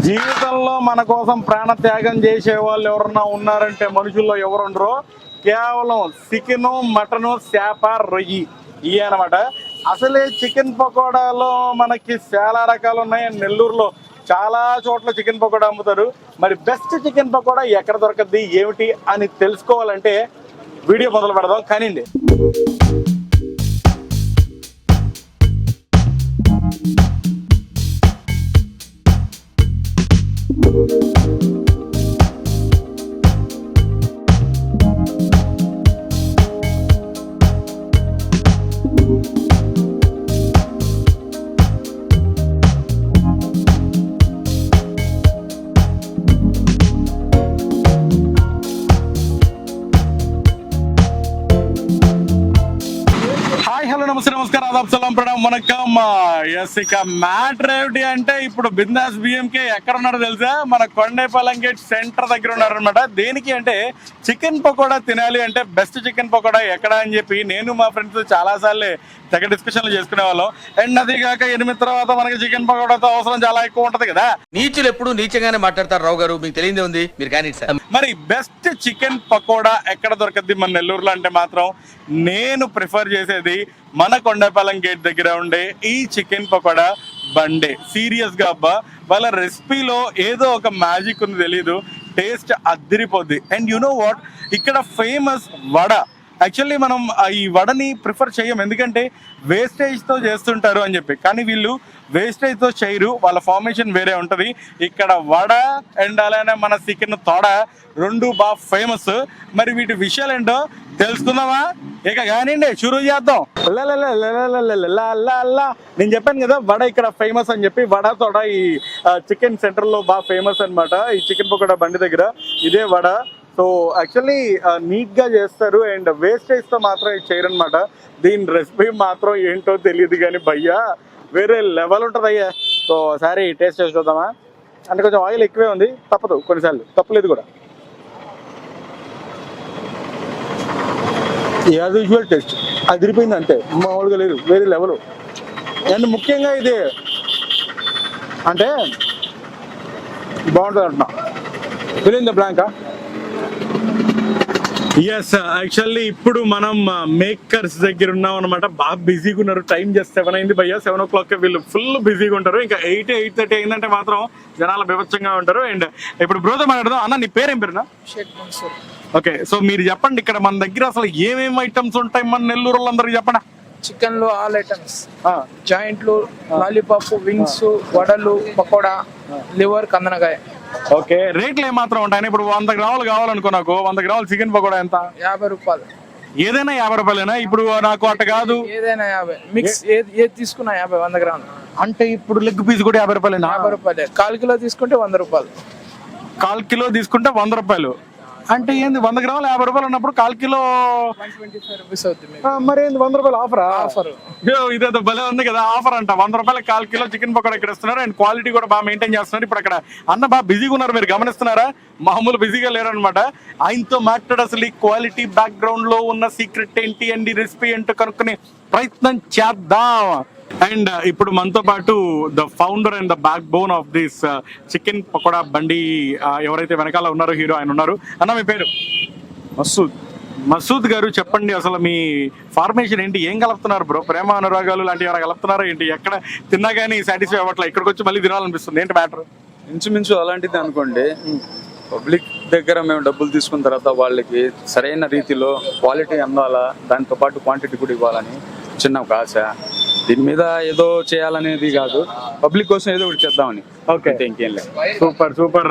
జీవితంలో మన కోసం ప్రాణ త్యాగం చేసే వాళ్ళు ఎవరన్నా ఉన్నారంటే మనుషుల్లో ఎవరుండరో కేవలం చికెను, మటను, చేప, రొయ్యి ఇవి అనమాట. అసలే చికెన్ పకోడాలో మనకి చాలా రకాలు ఉన్నాయి. నెల్లూరులో చాలా చోట్ల చికెన్ పకోడా అమ్ముతారు. మరి బెస్ట్ చికెన్ పకోడా ఎక్కడ దొరకద్ది ఏమిటి అని తెలుసుకోవాలంటే వీడియో మొదలు పెడదాం కానివ్వండి. నమస్కారం, ఆదాబ్, సలాం, ప్రణాం, వనకం. ఎస్, ఇక మ్యాటర్ ఏమిటి అంటే ఇప్పుడు బిందాస్ బిఎంకే ఎక్కడ ఉన్నారో తెలుసా? మన కొండైపాలెం గేట్ సెంటర్ దగ్గర ఉన్నారనమాట. దేనికి అంటే చికెన్ పకోడా తినాలి అంటే బెస్ట్ చికెన్ పకోడా ఎక్కడ అని చెప్పి నేను మా ఫ్రెండ్స్ చాలా సార్లు తెగ డిస్కషన్లు చేసుకునే వాళ్ళం. అండ్ అది కాక 8 తర్వాత మనకి చికెన్ పకోడాతో అవసరం చాలా ఎక్కువ ఉంటది కదా. నీచులు ఎప్పుడు నీచంగానే మాట్లాడతారు రావు గారు, మీకు తెలియదే ఉంది, మీరు కానీ సార్. మరి బెస్ట్ చికెన్ పకోడా ఎక్కడ దొరకద్ది మన నెల్లూరులో అంటే మాత్రం నేను ప్రిఫర్ చేసేది మన కొండపాలెం గేట్ దగ్గర ఉండే ఈ చికెన్ పకోడా బండే. సీరియస్ గా అబ్బా, వాళ్ళ రెసిపీలో ఏదో ఒక మ్యాజిక్ ఉంది, తెలీదు, టేస్ట్ అద్దిరిపోద్ది. అండ్ యు నో వాట్, ఇక్కడ ఫేమస్ వడ. యాక్చువల్లీ మనం ఈ వడని ప్రిఫర్ చేయం, ఎందుకంటే వేస్టేజ్తో చేస్తుంటారు అని చెప్పి. కానీ వీళ్ళు వేస్టేజ్తో చేయరు, వాళ్ళ ఫార్మేషన్ వేరే ఉంటుంది. ఇక్కడ వడ అండ్ అలానే మన చికెన్ తోడ రెండు బాగా ఫేమస్. మరి వీటి విషయాలు ఏంటో తెలుసుకుందామా? ఇక కానివ్వండి, షురూ చేద్దాం. నేను చెప్పాను కదా వడ ఇక్కడ ఫేమస్ అని చెప్పి. వడ తోడ ఈ చికెన్ సెంటర్లో బాగా ఫేమస్ అనమాట. ఈ చికెన్ పకోడా బండి దగ్గర ఇదే వడ. సో యాక్చువల్లీ నీట్గా చేస్తారు అండ్ వేస్టేజ్తో మాత్రం ఇది చేయరనమాట. దీని రెసిపీ మాత్రం ఏంటో తెలియదు కానీ భయ్యా వేరే లెవెల్ ఉంటుంది అయ్యా. సో ఒకసారి టేస్ట్ చేసి చూద్దామా? అంటే కొంచెం ఆయిల్ ఎక్కువే ఉంది, తప్పదు కొన్నిసార్లు, తప్పలేదు కూడా. యాజ్ యూజువల్ టేస్ట్ అదిరిపోయింది అంతే, మామూలుగా లేదు, వేరే లెవెల్. అండ్ ముఖ్యంగా ఇది అంటే బాగుంటుంది అంటున్నా. ఫిలింద బ్లాంకా. ఎస్, యాక్చువల్లీ ఇప్పుడు మనం మేకర్స్ దగ్గర ఉన్నాం అనమాట. బాగా బిజీగా ఉన్నారు. టైం జస్ట్ 7 అయింది భయ్యా. 7 o'clock వీళ్ళు ఫుల్ బిజీగా ఉంటారు. ఇంకా 8-8:30 అయిందంటే మాత్రం జనాలు బీభత్సంగా ఉంటారు. అండ్ ఇప్పుడు బ్రోతో మాట్లాడదాం. అన్న, నీ పేరేం పేరునా? ఓకే, సో మీరు చెప్పండి, ఇక్కడ మన దగ్గర అసలు ఏమేమి ఐటమ్స్ ఉంటాయి మన నెల్లూరు వాళ్ళందరికీ చెప్పండి. చికెన్ లో ఆల్ ఐటమ్స్, జాయింట్లు, లాలీపాప్, వింగ్స్, వడలు, పకోడా, లివర్, కందనకాయ. ఓకే, రేట్లు ఏమాత్రం ఉంటాయి? ఇప్పుడు 100 గ్రాములు కావాలనుకో, నాకు 100 గ్రాములు చికెన్ పకోడా ఎంత? 50 రూపాయలు. ఏదైనా 50 రూపాయలేనా? ఇప్పుడు నాకు అట్ట కాదు, ఏదైనా 50. మిక్స్ ఏది తీసుకున్నా 50, 100 గ్రాములు. అంటే ఇప్పుడు లెగ్ పీస్ కూడా 50 రూపాయలేనా? 50 రూపాయలే. 1/4 కిలో తీసుకుంటే 100 రూపాయలు. 1/4 కిలో తీసుకుంటే 100 రూపాయలు. అంటే ఏంది 100 గ్రాములు 50 రూపాయలు ఉన్నప్పుడు 1/4 కిలో 125 రూపీస్ అవుతుంది. మరి ఏంది 100 రూపాయలు ఆఫరా? ఆఫర్ ఇదేదో భలే ఉంది కదా ఆఫర్ అంట. 100 రూపాయలు 1/4 కిలో చికెన్ పకోడా ఇక్కడ ఇస్తున్నారు. అండ్ క్వాలిటీ కూడా బాగా మెయింటైన్ చేస్తున్నారు. ఇప్పుడు అక్కడ అన్న బాగా బిజీగా ఉన్నారు, మీరు గమనిస్తున్నారా? మామూలు బిజీగా లేరనమాట. ఆయనతో మాట్లాడు అసలు ఈ క్వాలిటీ బ్యాక్గ్రౌండ్ లో ఉన్న సీక్రెట్ ఏంటి అండ్ ఈ రెసిపీ ఏంటో కనుక్కునే ప్రయత్నం చేద్దాం. అండ్ ఇప్పుడు మనతో పాటు the founder and the back bone of this chicken pakoda బండి ఎవరైతే వెనకాల ఉన్నారో హీరో, ఆయన ఉన్నారు. అన్న, మీ పేరు? మసూద్. మసూద్ గారు, చెప్పండి అసలు మీ ఫార్మేషన్ ఏంటి? ఏం కలుపుతున్నారు బ్రో? ప్రేమ అనురాగాలు లాంటివి ఏమైనా కలుపుతున్నారా ఏంటి? ఎక్కడ తిన్నా కానీ సాటిస్ఫై అవ్వట్లే, ఇక్కడికి వచ్చి మళ్ళీ తినాలనిపిస్తుంది. ఏంటి మ్యాటర్? ఇంచుమించు అలాంటిది అనుకోండి. పబ్లిక్ దగ్గర మేము డబ్బులు తీసుకున్న తర్వాత వాళ్ళకి సరైన రీతిలో క్వాలిటీ అందాలా, దాంతో పాటు క్వాంటిటీ కూడా ఇవ్వాలని చిన్న ఒక ఆశ. దీని మీద ఏదో చేయాలనేది కాదు, పబ్లిక్ కోసం ఏదో ఒకటి చేద్దామని. ఓకే, ఇంకేం లేదు. Super super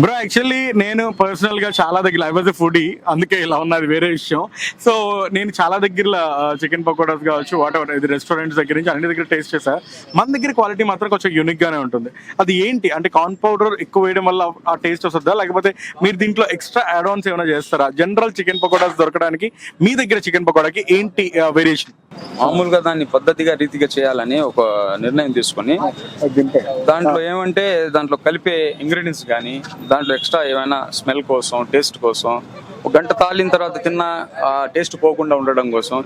bro. యాక్చువల్లీ నేను పర్సనల్ గా చాలా దగ్గర ఐ వాజ్ ఎ ఫుడీ, అందుకే ఇలా ఉన్నది వేరే విషయం. సో నేను చాలా దగ్గర చికెన్ పకోడాస్ కావచ్చు, వాట్ ఎవర్, ఇది రెస్టారెంట్స్ దగ్గర నుంచి అన్ని దగ్గర టేస్ట్ చేశా. మన దగ్గర క్వాలిటీ మాత్రం కొంచెం యూనిక్ గానే ఉంటుంది. అది ఏంటి అంటే కార్న్ పౌడర్ ఎక్కువ వేయడం వల్ల ఆ టేస్ట్ వస్తుందా, లేకపోతే మీరు దీంట్లో ఎక్స్ట్రా యాడ్ ఆన్స్ ఏమైనా చేస్తారా? జనరల్ చికెన్ పకోడాస్ దొరకడానికి మీ దగ్గర చికెన్ పకోడాకి ఏంటి వేరియేషన్? మామూలుగా దాన్ని పద్ధతిగా రీతిగా చేయాలని ఒక నిర్ణయం తీసుకొని దాంట్లో ఏమంటే దాంట్లో కలిపే ఇంగ్రీడియంట్స్ కానీ దాంట్లో ఎక్స్ట్రా ఏమైనా స్మెల్ కోసం, టేస్ట్ కోసం, ఒక గంట తాలిన తర్వాత తిన్న టేస్ట్ పోకుండా ఉండడం కోసం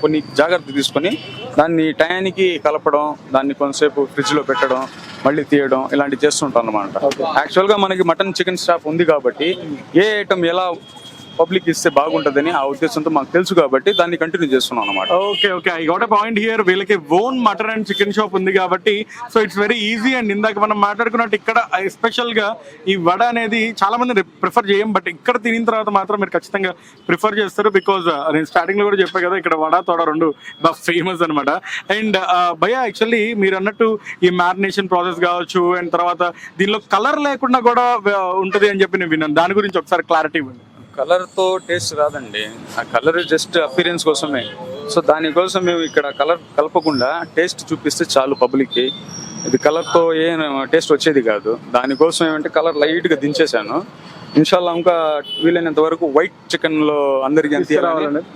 కొన్ని జాగ్రత్తలు తీసుకొని దాన్ని టయానికి కలపడం, దాన్ని కొంతసేపు ఫ్రిడ్జ్లో పెట్టడం, మళ్ళీ తీయడం ఇలాంటివి చేస్తుంటాం అనమాట. యాక్చువల్ గా మనకి మటన్ చికెన్ స్టాప్ ఉంది కాబట్టి ఏ ఐటమ్ ఎలా పబ్లిక్ ఇస్తే బాగుంటదని ఆ ఉద్దేశంతో మాకు తెలుసు కాబట్టి దాన్ని కంటిన్యూ చేస్తున్నాం అనమాట. Okay okay, I got a point here. వీళ్ళకి own mutton and chicken shop ఉంది కాబట్టి so it's very easy. And ఇందాక మనం మాట్లాడుకున్నట్టు ఇక్కడ ఎస్పెషల్ గా ఈ వడ అనేది చాలా మంది ప్రిఫర్ చేయం, బట్ ఇక్కడ తినిన తర్వాత మాత్రం మీరు ఖచ్చితంగా ప్రిఫర్ చేస్తారు. బికాజ్ నేను స్టార్టింగ్ లో కూడా చెప్పాను కదా, ఇక్కడ వడ తోడ రెండు బాగా ఫేమస్ అనమాట. అండ్ భయ్యా యాక్చువల్లీ మీరు అన్నట్టు ఈ మ్యారినేషన్ ప్రాసెస్ కావచ్చు అండ్ తర్వాత దీనిలో కలర్ లేకుండా కూడా ఉంటుంది అని చెప్పి నేను విన్నాను. దాని గురించి ఒకసారి క్లారిటీ ఇవ్వండి. కలర్ తో టేస్ట్ రాదండి, ఆ కలర్ జస్ట్ అపీరెన్స్ కోసమే. సో దానికోసం మేము ఇక్కడ కలర్ కలపకుండా టేస్ట్ చూపిస్తే చాలు పబ్లిక్ కి. ఇది కలర్ తో ఏం టేస్ట్ వచ్చేది కాదు. దానికోసం ఏమంటే కలర్ లైట్ గా దించేసాను. ఇన్షాల్లా ఇంకా వీలైనంత వరకు వైట్ చికెన్ లో అందరికి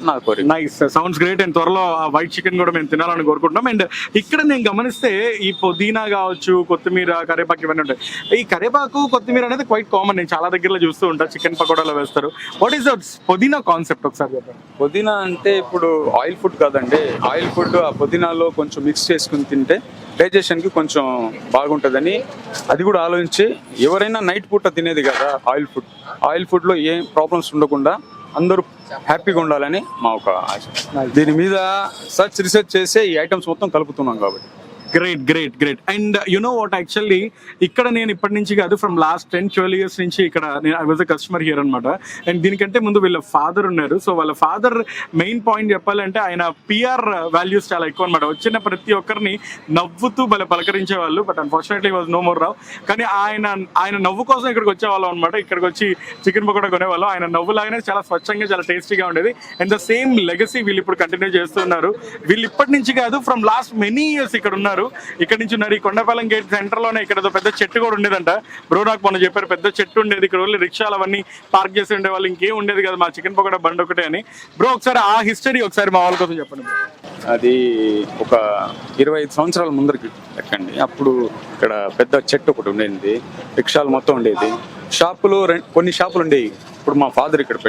నా కోరిక. Nice, sounds great. అండ్ త్వరలో ఆ వైట్ చికెన్ కూడా మేము తినాలని కోరుకుంటున్నాం. అండ్ ఇక్కడ నేను గమనిస్తే ఈ పుదీనా కావచ్చు, కొత్తిమీర, కరేపాకు ఇవన్నీ ఉంటాయి. ఈ కరేపాకు కొత్తిమీర అనేది క్వైట్ కామన్, నేను చాలా దగ్గరలో చూస్తూ ఉంటాను, చికెన్ పకోడాలో వేస్తారు. వాట్ ఈస్ ద పుదీనా కాన్సెప్ట్ ఒకసారి చెప్పండి. పుదీనా అంటే ఇప్పుడు ఆయిల్ ఫుడ్ కాదండి, ఆయిల్ ఫుడ్ ఆ పుదీనాలో కొంచెం మిక్స్ చేసుకుని తింటే డైజెషన్ కి కొంచెం బాగుంటుందని అది కూడా ఆలోచించి ఎవరైనా నైట్ పూట తినేది కదా ఆయిల్ ఫుడ్ లో ఏం ప్రాబ్లమ్స్ ఉండకుండా అందరూ హ్యాపీగా ఉండాలని మా ఒక ఆశ. దీని మీద రీసెర్చ్ చేసే ఈ ఐటమ్స్ మొత్తం కలుపుతున్నాం కాబట్టి. Great great great. And you know what, actually ఇక్కడ నేను ఇప్పటి నుంచి కాదు, ఫ్రమ్ లాస్ట్ 10-12 years నుంచి ఇక్కడ I was a customer here అనమాట. అండ్ దీనికంటే ముందు వీళ్ళ ఫాదర్ ఉన్నారు. సో వాళ్ళ ఫాదర్ మెయిన్ పాయింట్ చెప్పాలంటే ఆయన పిఆర్ వాల్యూస్ చాలా ఎక్కువ అనమాట. వచ్చిన ప్రతి ఒక్కరిని నవ్వుతూ పలకరించే వాళ్ళు. But unfortunately was no more Rao. కానీ ఆయన నవ్వు కోసం ఇక్కడికి వచ్చేవాళ్ళం అనమాట. ఇక్కడికి వచ్చి చికెన్ పకోడా కొనేవాళ్ళం. ఆయన నవ్వు లాగానే చాలా స్వచ్ఛంగా చాలా టేస్టీగా ఉండేది. అండ్ ద సేమ్ లెగసీ వీళ్ళు ఇప్పుడు కంటిన్యూ చేస్తున్నారు. వీళ్ళు ఇప్పటి నుంచి కాదు, ఫ్రమ్ లాస్ట్ మెనీ ఇయర్స్ ఇక్కడ ఉన్నారు. ఇక్కడ నుంచి ఉన్నారు. ఈ కొండపాలెం గేట్ సెంటర్ లోనే ఇక్కడ పెద్ద చెట్టు కూడా ఉండేదంట. బ్రో నాకు మొన్న చెప్పారు, పెద్ద చెట్టు ఉండేది ఇక్కడ, వాళ్ళు రిక్షాలు అవన్నీ పార్క్ చేసి ఉండే వాళ్ళు, ఇంకేం ఉండేది కదా మా చికెన్ పకోడా బండి ఒకటే అని. బ్రో ఒకసారి ఆ హిస్టరీ ఒకసారి మా వాళ్ళ కోసం చెప్పండి. అది ఒక 25 సంవత్సరాల ముందరికి ఎక్కండి. అప్పుడు ఇక్కడ పెద్ద చెట్టు ఒకటి ఉండేది, రిక్షాలు మొత్తం ఉండేది, షాపులు కొన్ని షాపులు ఉండేవి. ఇప్పుడు మా ఫాదర్ ఇక్కడ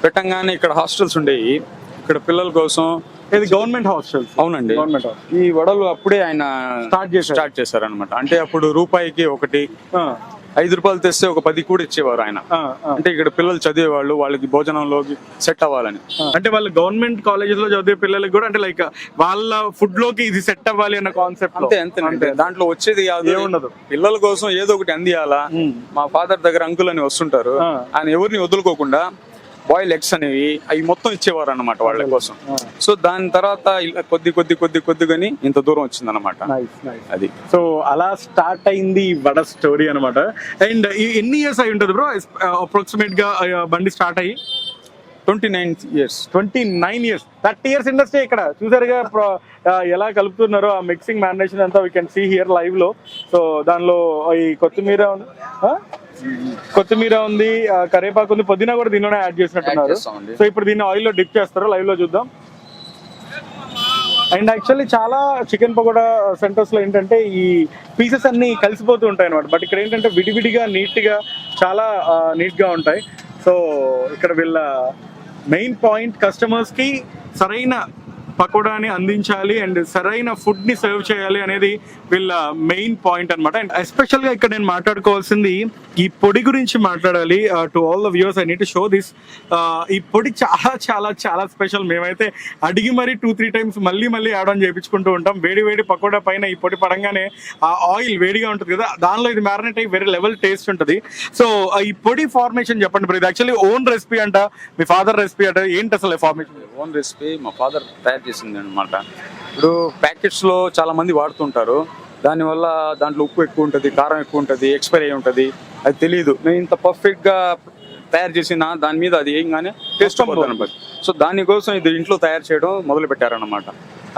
పెట్టంగానే ఇక్కడ హాస్టల్స్ ఉండేవి. ఇక్కడ పిల్లల కోసం ఇది గవర్నమెంట్ హాస్టల్. అవునండి, గవర్నమెంట్. ఈ వడలు అప్పుడే ఆయన స్టార్ట్ చేశారు అనమాట. అంటే అప్పుడు రూపాయికి ఒకటి, 5 రూపాయలు తెస్తే ఒక 10 కూడా ఇచ్చేవారు ఆయన. అంటే ఇక్కడ పిల్లలు చదివేవాళ్ళు, వాళ్ళకి భోజనంలోకి సెట్ అవ్వాలని. అంటే వాళ్ళ గవర్నమెంట్ కాలేజెస్ లో చదివే పిల్లలకి కూడా అంటే లైక్ వాళ్ళ ఫుడ్ లోకి ఇది సెట్ అవ్వాలి అన్న కాన్సెప్ట్. అంతే దాంట్లో వచ్చేది ఏముండదు, పిల్లల కోసం ఏదో ఒకటి అందియాలా. మా ఫాదర్ దగ్గర అంకుల్ అని వస్తుంటారు, ఆయన ఎవరిని వదులుకోకుండా బాయిల్ ఎగ్స్ అనేవి అవి మొత్తం ఇచ్చేవారు అనమాట వాళ్ళ కోసం. సో దాని తర్వాత కొద్దిగాని ఇంత దూరం వచ్చింది అనమాట. అది సో అలా స్టార్ట్ అయింది వడ స్టోరీ అనమాట. అండ్ ఎన్ని ఇయర్స్ అయి ఉంటుంది బ్రో అప్రాక్సిమేట్ గా బండి స్టార్ట్ అయ్యి? 29 years. 29 years. 30 years ఇండస్ట్రీ ఇక్కడ చూసారుగా ఎలా కలుపుతున్నారో ఆ మిక్సింగ్ మ్యారినేషన్ అంతా we can see here live లో. సో దానిలో ఈ కొత్తిమీర ఉంది, కరేపాకు ఉంది, పుదీనా కూడా దీనిలోనే యాడ్ చేసినట్టున్నారు. సో ఇప్పుడు దీన్ని ఆయిల్ లో డిప్ చేస్తారు, లైవ్ లో చూద్దాం. అండ్ యాక్చువల్లీ చాలా చికెన్ పకోడా సెంటర్స్ లో ఏంటంటే ఈ పీసెస్ అన్ని కలిసిపోతూ ఉంటాయి అనమాట. బట్ ఇక్కడ ఏంటంటే విడివిడిగా నీట్ గా చాలా నీట్ గా ఉంటాయి. సో ఇక్కడ వీళ్ళ మెయిన్ పాయింట్ కస్టమర్స్ కి సరైన పకోడాని అందించాలి అండ్ సరైన ఫుడ్ ని సర్వ్ చేయాలి అనేది వీళ్ళ మెయిన్ పాయింట్ అనమాట. అండ్ ఎస్పెషల్ గా ఇక్కడ నేను మాట్లాడుకోవాల్సింది ఈ పొడి గురించి మాట్లాడాలి. To all the viewers I need to show this. ఈ పొడి చాలా చాలా చాలా స్పెషల్. మేమైతే అడిగి మరీ 2-3 times మళ్ళీ యాడ్ ఆన్ చేయించుకుంటూ ఉంటాం. వేడి పకోడా పైన ఈ పొడి పడంగానే ఆ ఆయిల్ వేడిగా ఉంటుంది కదా, దానిలో ఇది మ్యారినేట్ అయ్యి వేరే లెవెల్ టేస్ట్ ఉంటుంది. సో ఈ పొడి ఫార్మేషన్ చెప్పండి బ్రో. ఇది యాక్చువల్లీ ఓన్ రెసిపీ అంట, మీ ఫాదర్ రెసిపీ అంట, ఏంటి అసలు ఫార్మేషన్? ఓన్ రెసిపీ మా ఫాదర్ తయారు చేసింది అనమాట. ఇప్పుడు ప్యాకెట్స్ లో చాలా మంది వాడుతుంటారు, దానివల్ల దాంట్లో ఉప్పు ఎక్కువ ఉంటుంది, కారం ఎక్కువ ఉంటుంది, ఎక్స్పైర్ అయి ఉంటుంది, అది తెలియదు. నేను ఇంత పర్ఫెక్ట్ గా తయారు చేసిన దాని మీద అది ఏంగానే టేస్ట్ అనమాట. సో దానికోసం ఇది ఇంట్లో తయారు చేయడం మొదలు పెట్టారనమాట.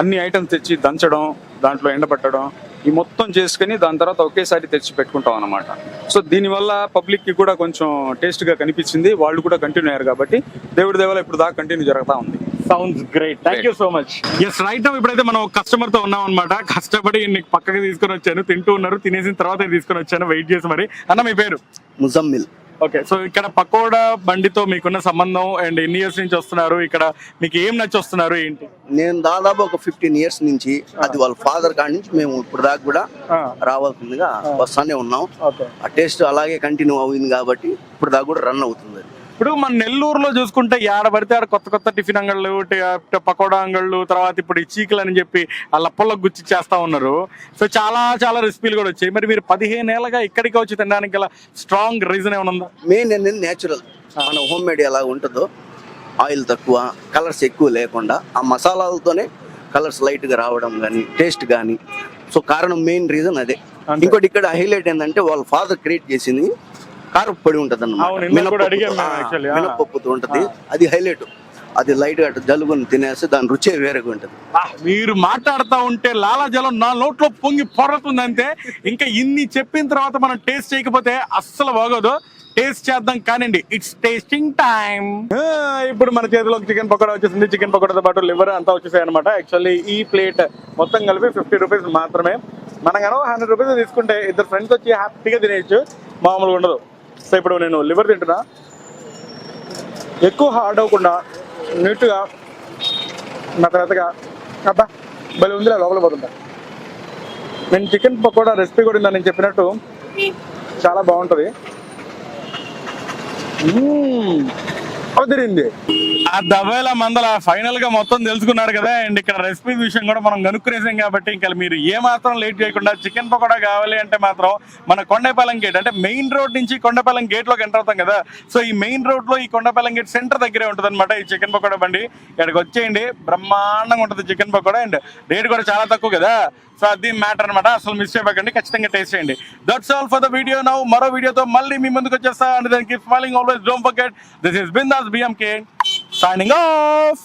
అన్ని ఐటమ్స్ తెచ్చి దంచడం, దాంట్లో ఎండబెట్టడం, ఈ మొత్తం చేసుకుని దాని తర్వాత ఒకేసారి తెచ్చి పెట్టుకుంటాం అనమాట. సో దీనివల్ల పబ్లిక్ కి కూడా కొంచెం టేస్ట్ గా కనిపించింది, వాళ్ళు కూడా కంటిన్యూ అయ్యారు కాబట్టి దేవుడి దేవాల ఇప్పుడు దాకా కంటిన్యూ జరుగుతా ఉంది. Sounds great, thank you so much. Yes right now ఇప్పుడైతే మనం కస్టమర్ తో ఉన్నాం అనమాట. కష్టపడి పక్కకి తీసుకొని వచ్చాను, తింటూ ఉన్నారు, తినేసిన తర్వాత తీసుకొని వచ్చాను వెయిట్ చేసి. మరి అన్న మీ పేరు? ముజమ్మిల్. ఓకే, సో ఇక్కడ పకోడా బండితో మీకున్న సంబంధం అండ్ ఎన్ని ఇయర్స్ నుంచి వస్తున్నారు, ఇక్కడ మీకు ఏం నచ్చి వస్తున్నారు ఏంటి? నేను దాదాపు ఒక 15 ఇయర్స్ నుంచి, అది వాళ్ళ ఫాదర్ కాడి నుంచి మేము ఇప్పుడు దాకా కూడా రావాల్సిందిగా వస్తానే ఉన్నాం. ఆ టేస్ట్ అలాగే కంటిన్యూ అయింది కాబట్టి ఇప్పుడు దాకా కూడా రన్ అవుతుంది. ఇప్పుడు మన నెల్లూరులో చూసుకుంటే ఏడ పడితే ఆడ కొత్త కొత్త టిఫిన్ అంగళ్ళు, పకోడా అంగళ్ళు, తర్వాత ఇప్పుడు ఈ చీకులు అని చెప్పి ఆ లప్పల్లో గుచ్చి చేస్తా ఉన్నారు. సో చాలా చాలా రెసిపీలు కూడా వచ్చాయి. మరి మీరు 15 ఏళ్ళగా ఇక్కడికి వచ్చి తినడానికి గల స్ట్రాంగ్ రీజన్ ఏమైనా ఉందా? మెయిన్ ఏంటంటే నేచురల్, మన హోమ్ మేడ్ ఎలా ఉంటుందో, ఆయిల్ తక్కువ, కలర్స్ ఎక్కువ లేకుండా ఆ మసాలాలతోనే కలర్స్ లైట్గా రావడం కానీ టేస్ట్ కానీ. సో కారణం మెయిన్ రీజన్ అదే. ఇంకోటి ఇక్కడ హైలైట్ ఏంటంటే వాళ్ళ ఫాదర్ క్రియేట్ చేసింది కారపొడి ఉంటది అన్నమాట, మినపప్పుతో ఉంటది. అది హైలైట్. అది లైట్ గా జలుబుని తినేస్తే దాని రుచే వేరేగా ఉంటది. మీరు మాట్లాడుతూ ఉంటే లాలాజలం నా నోట్లో పొంగి పొరతుంది అంతే. ఇంకా ఇన్ని చెప్పిన తర్వాత మనం టేస్ట్ చేయకపోతే అస్సలు బాగోదు. టేస్ట్ చేద్దాం కానివ్వండి, ఇట్స్ టేస్టింగ్ టైం. ఇప్పుడు మన చేతిలో చికెన్ పకోడా వచ్చేసింది. చికెన్ పకోడాతో పాటు లివర్ అంతా వచ్చేసాయి అనమాట. యాక్చువల్లీ ఈ ప్లేట్ మొత్తం కలిపి 50 రూపీస్ మాత్రమే. మనం కనుక 100 రూపీస్ తీసుకుంటే ఇద్దరు ఫ్రెండ్స్ వచ్చి హ్యాపీగా తినేయచ్చు, మామూలుగా ఉండదు. సో ఇప్పుడు నేను లివర్ తింటున్నా, ఎక్కువ హార్డ్ అవ్వకుండా నీట్గా మెత్తగా. అబ్బా భలే ఉందిలే, లోపల పోతుంటా. నేను చికెన్ పకోడా రెసిపీ కూడా నేను చెప్పినట్టు చాలా బాగుంటుంది. తిరిగింది ఆ దవేల మందల ఫైనల్ గా మొత్తం తెలుసుకున్నారు కదా. అండ్ ఇక్కడ రెసిపీ విషయం కూడా మనం కనుక్కునేసాం కాబట్టి ఇంకా మీరు ఏ మాత్రం లేట్ చేయకుండా చికెన్ పకోడా కావాలి అంటే మాత్రం మన కొండపాలెం గేట్, అంటే మెయిన్ రోడ్ నుంచి కొండపాలెం గేట్ లోకి ఎంటర్ అవుతాం కదా. సో ఈ మెయిన్ రోడ్ లో ఈ కొండపాలెం గేట్ సెంటర్ దగ్గరే ఉంటుంది అనమాట ఈ చికెన్ పకోడా బండి. ఇక్కడికి వచ్చేయండి, బ్రహ్మాండంగా ఉంటుంది చికెన్ పకోడా. అండ్ రేట్ కూడా చాలా తక్కువ కదా. సో అది మ్యాటర్ అనమాట, అసలు మిస్ చేయకండి, ఖచ్చితంగా టేస్ట్ చేయండి. That's all for the video. Now మరో వీడియోతో మళ్ళీ మీ ముందుకు వచ్చేస్తా. And then keep smiling always, don't forget this is Bindaas BMK signing off.